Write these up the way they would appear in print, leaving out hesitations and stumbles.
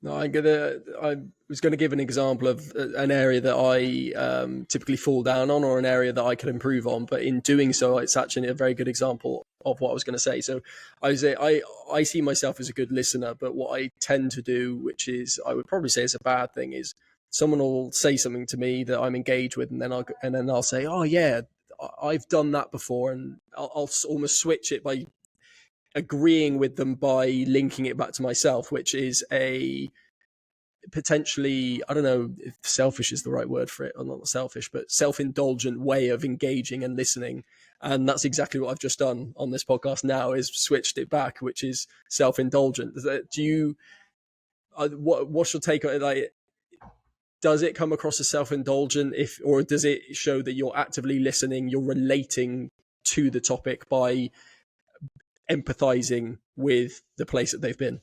No, I was gonna give an example of an area that I typically fall down on, or an area that I could improve on. But in doing so, it's actually a very good example of what I was going to say. So I see myself as a good listener, but what I tend to do, which is I would probably say is a bad thing, is someone will say something to me that I'm engaged with, and then I'll say, oh yeah, I've done that before, and I'll almost switch it by agreeing with them by linking it back to myself, which is a potentially, I don't know if selfish is the right word for it, or not selfish, but self-indulgent way of engaging and listening. And that's exactly what I've just done on this podcast now, is switched it back, which is self-indulgent. Do you, what's your take on it? Like, does it come across as self-indulgent, or does it show that you're actively listening, you're relating to the topic by empathizing with the place that they've been?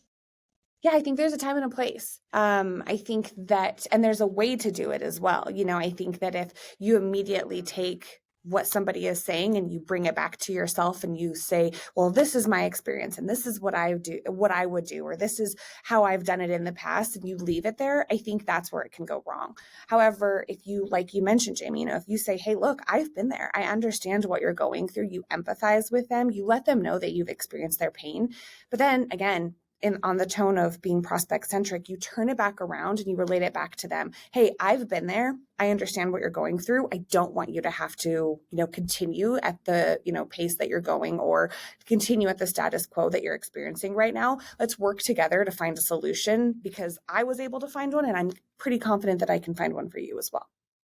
Yeah, I think there's a time and a place. I think that, and there's a way to do it as well. I think that if you immediately take what somebody is saying and you bring it back to yourself and you say, well, this is my experience and this is what I would do, or this is how I've done it in the past, and you leave it there, I think that's where it can go wrong. However, if you, like you mentioned, Jamie, if you say, hey, look, I've been there, I understand what you're going through, you empathize with them, you let them know that you've experienced their pain. But then again, on the tone of being prospect-centric, you turn it back around and you relate it back to them. Hey, I've been there. I understand what you're going through. I don't want you to have to, continue at the, pace that you're going, or continue at the status quo that you're experiencing right now. Let's work together to find a solution, because I was able to find one, and I'm pretty confident that I can find one for you as well.